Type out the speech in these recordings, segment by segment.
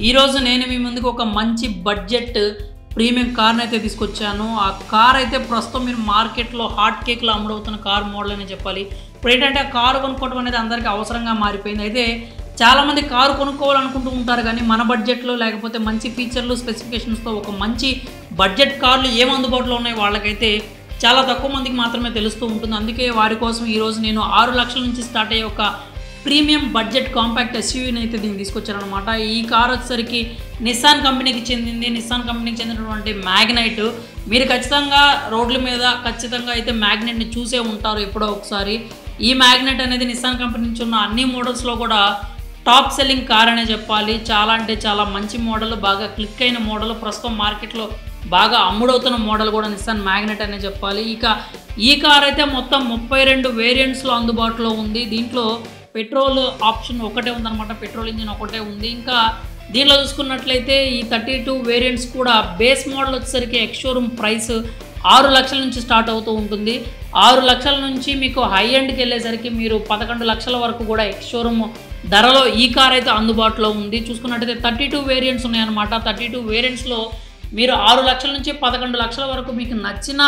ఈరోజు నేను మీ ముందుకు ఒక మంచి బడ్జెట్ ప్రీమియం కార్ని అయితే తీసుకొచ్చాను. ఆ కార్ అయితే ప్రస్తుతం మీరు మార్కెట్లో హాట్ కేక్లో అమ్ముడవుతున్న కార్ మోడల్ అని చెప్పాలి. ఇప్పుడు ఏంటంటే ఆ కారు కొనుక్కోవడం అనేది అందరికీ అవసరంగా మారిపోయింది. అయితే చాలామంది కారు కొనుక్కోవాలనుకుంటూ ఉంటారు, కానీ మన బడ్జెట్లో లేకపోతే మంచి ఫీచర్లు స్పెసిఫికేషన్స్తో ఒక మంచి బడ్జెట్ కార్లు ఏం అందుబాటులో ఉన్నాయి వాళ్ళకైతే చాలా తక్కువ మందికి మాత్రమే తెలుస్తూ ఉంటుంది. అందుకే వారి కోసం ఈరోజు నేను 6 లక్షల నుంచి స్టార్ట్ అయ్యే ఒక ప్రీమియం బడ్జెట్ కాంపాక్ట్ ఎస్యూవీని అయితే దీన్ని తీసుకొచ్చారనమాట. ఈ కార్ వచ్చేసరికి నిస్సాన్ కంపెనీకి చెందింది. నిస్సాన్ కంపెనీకి చెందినటువంటి మ్యాగ్నైట్. మీరు ఖచ్చితంగా రోడ్ల మీద ఖచ్చితంగా అయితే మ్యాగ్నైట్ని చూసే ఉంటారు ఎప్పుడో ఒకసారి. ఈ మ్యాగ్నైట్ అనేది నిస్సాన్ కంపెనీ నుంచి ఉన్న అన్ని మోడల్స్లో కూడా టాప్ సెల్లింగ్ కార్ అనే చెప్పాలి. చాలా అంటే చాలా మంచి మోడల్, బాగా క్లిక్ అయిన మోడల్, ప్రస్తుతం మార్కెట్లో బాగా అమ్ముడవుతున్న మోడల్ కూడా నిస్సాన్ మ్యాగ్నైట్ అనే చెప్పాలి. ఇక ఈ కార్ అయితే మొత్తం 32 వేరియంట్స్లో అందుబాటులో ఉంది. దీంట్లో పెట్రోల్ ఆప్షన్ ఒకటే ఉందన్నమాట, పెట్రోల్ ఇంజిన్ ఒకటే ఉంది. ఇంకా దీనిలో చూసుకున్నట్లయితే ఈ 32 వేరియంట్స్ కూడా బేస్ మోడల్ వచ్చేసరికి ఎక్స్ షోరూమ్ ప్రైస్ 6 లక్షల నుంచి స్టార్ట్ అవుతూ ఉంటుంది. 6 లక్షల నుంచి మీకు హై ఎండ్కి వెళ్ళేసరికి మీరు 11 లక్షల వరకు కూడా ఎక్స్ షోరూమ్ ధరలో ఈ కార్ అయితే అందుబాటులో ఉంది. చూసుకున్నట్టయితే 32 వేరియంట్స్ ఉన్నాయన్నమాట. 32 వేరియంట్స్లో మీరు 6 లక్షల నుంచి 11 లక్షల వరకు మీకు నచ్చిన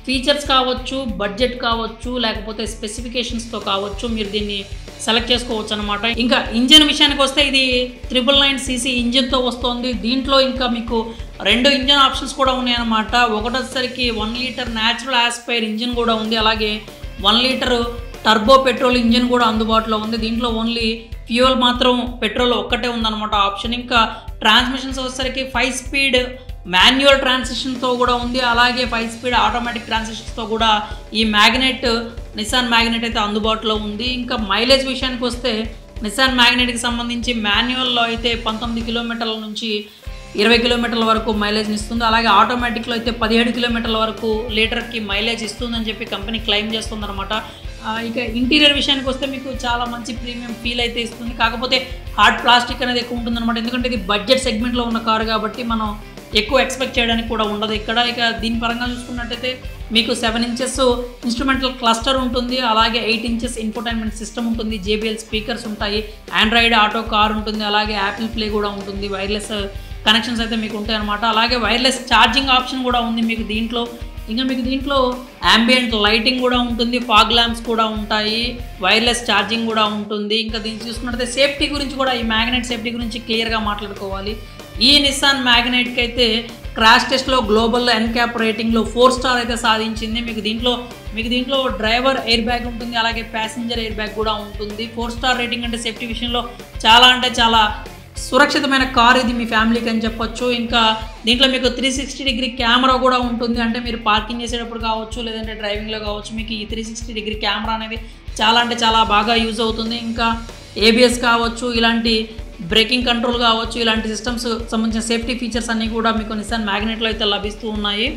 ఫీచర్స్ కావచ్చు, బడ్జెట్ కావచ్చు, లేకపోతే స్పెసిఫికేషన్స్తో కావచ్చు, మీరు దీన్ని సెలెక్ట్ చేసుకోవచ్చు అనమాట. ఇంకా ఇంజిన్ విషయానికి వస్తే ఇది 999cc ఇంజిన్తో వస్తుంది. దీంట్లో ఇంకా మీకు 2 ఇంజిన్ ఆప్షన్స్ కూడా ఉన్నాయన్నమాట. ఒకటి వచ్చేసరికి 1 లీటర్ న్యాచురల్ ఆస్పైర్ ఇంజిన్ కూడా ఉంది. అలాగే 1 లీటర్ టర్బో పెట్రోల్ ఇంజిన్ కూడా అందుబాటులో ఉంది. దీంట్లో ఓన్లీ ఫ్యూయల్ మాత్రం పెట్రోల్ ఒక్కటే ఉందన్నమాట ఆప్షన్. ఇంకా ట్రాన్స్మిషన్స్ వచ్చేసరికి 5 స్పీడ్ మాన్యువల్ ట్రాన్సిషన్తో కూడా ఉంది. అలాగే 5 స్పీడ్ ఆటోమేటిక్ ట్రాన్సిషన్స్తో కూడా ఈ నిస్సాన్ మ్యాగ్నైట్ అయితే అందుబాటులో ఉంది. ఇంకా మైలేజ్ విషయానికి వస్తే నిస్సాన్ మ్యాగ్నైట్కి సంబంధించి మాన్యువల్లో అయితే 19 కిలోమీటర్ల నుంచి 20 కిలోమీటర్ల వరకు మైలేజ్ని ఇస్తుంది. అలాగే ఆటోమేటిక్లో అయితే 17 కిలోమీటర్ల వరకు లీటర్కి మైలేజ్ ఇస్తుందని చెప్పి కంపెనీ క్లెయిమ్ చేస్తుందన్నమాట. ఇక ఇంటీరియర్ విషయానికి వస్తే మీకు చాలా మంచి ప్రీమియం ఫీల్ అయితే ఇస్తుంది. కాకపోతే హార్డ్ ప్లాస్టిక్ అనేది ఎక్కువ ఉంటుందన్నమాట. ఎందుకంటే ఇది బడ్జెట్ సెగ్మెంట్లో ఉన్న కారు కాబట్టి మనం ఎక్కువ ఎక్స్పెక్ట్ చేయడానికి కూడా ఉండదు ఇక్కడ. ఇక దీని పరంగా చూసుకున్నట్టయితే మీకు 7 ఇంచెస్ ఇన్స్ట్రుమెంటల్ క్లస్టర్ ఉంటుంది. అలాగే 8 ఇంచెస్ ఇన్ఫోటైన్మెంట్ సిస్టమ్ ఉంటుంది. JBL స్పీకర్స్ ఉంటాయి. ఆండ్రాయిడ్ ఆటో కార్ ఉంటుంది. అలాగే యాపిల్ ప్లే కూడా ఉంటుంది. వైర్లెస్ కనెక్షన్స్ అయితే మీకు ఉంటాయి అన్నమాట. అలాగే వైర్లెస్ ఛార్జింగ్ ఆప్షన్ కూడా ఉంది మీకు దీంట్లో. ఇంకా మీకు దీంట్లో యాంబియంట్ లైటింగ్ కూడా ఉంటుంది. ఫాగ్ ల్యాంప్స్ కూడా ఉంటాయి. వైర్లెస్ ఛార్జింగ్ కూడా ఉంటుంది. ఇంకా దీన్ని చూసుకున్నట్లయితే సేఫ్టీ గురించి కూడా ఈ మ్యాగ్నైట్ సేఫ్టీ గురించి క్లియర్గా మాట్లాడుకోవాలి. ఈ నిస్సాన్ మ్యాగ్నైట్కి అయితే క్రాష్ టెస్ట్లో గ్లోబల్ ఎన్క్యాప్ రేటింగ్లో 4 స్టార్ అయితే సాధించింది. మీకు దీంట్లో డ్రైవర్ ఎయిర్ బ్యాగ్ ఉంటుంది. అలాగే ప్యాసింజర్ ఎయిర్ బ్యాగ్ కూడా ఉంటుంది. 4 స్టార్ రేటింగ్ అంటే సేఫ్టీ విషయంలో చాలా అంటే చాలా సురక్షితమైన కార్ ఇది మీ ఫ్యామిలీకి అని చెప్పొచ్చు. ఇంకా దీంట్లో మీకు 360 డిగ్రీ కెమెరా కూడా ఉంటుంది. అంటే మీరు పార్కింగ్ చేసేటప్పుడు కావచ్చు, లేదంటే డ్రైవింగ్లో కావచ్చు, మీకు ఈ 360 డిగ్రీ కెమెరా అనేది చాలా అంటే చాలా బాగా యూజ్ అవుతుంది. ఇంకా ABS కావచ్చు, ఇలాంటి బ్రేకింగ్ కంట్రోల్ కావచ్చు, ఇలాంటి సిస్టమ్స్ సంబంధించిన సేఫ్టీ ఫీచర్స్ అన్నీ కూడా మీకు నిస్సాన్ మ్యాగ్నైట్లో అయితే లభిస్తూ ఉన్నాయి.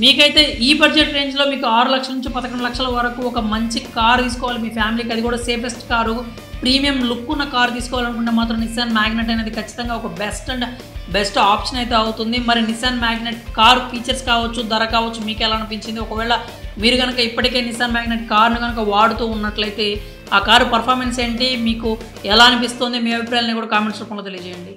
మీకైతే ఈ బడ్జెట్ రేంజ్లో మీకు 6 లక్షల నుంచి 11 లక్షల వరకు ఒక మంచి కార్ తీసుకోవాలి మీ ఫ్యామిలీకి, అది కూడా సేఫెస్ట్ కారు, ప్రీమియం లుక్ ఉన్న కార్ తీసుకోవాలనుకుంటే మాత్రం నిస్సాన్ మ్యాగ్నైట్ అనేది ఖచ్చితంగా ఒక బెస్ట్ ఆప్షన్ అయితే అవుతుంది. మరి నిస్సాన్ మ్యాగ్నైట్ కార్ ఫీచర్స్ కావచ్చు, ధర కావచ్చు, మీకు ఎలా అనిపించింది? ఒకవేళ మీరు కనుక ఇప్పటికే నిస్సాన్ మ్యాగ్నైట్ కార్ను కనుక వాడుతూ ఉన్నట్లయితే ఆ కారు పర్ఫార్మెన్స్ ఏంటి, మీకు ఎలా అనిపిస్తుంది, మీ అభిప్రాయాన్ని కూడా కామెంట్స్ రూపంలో తెలియజేయండి.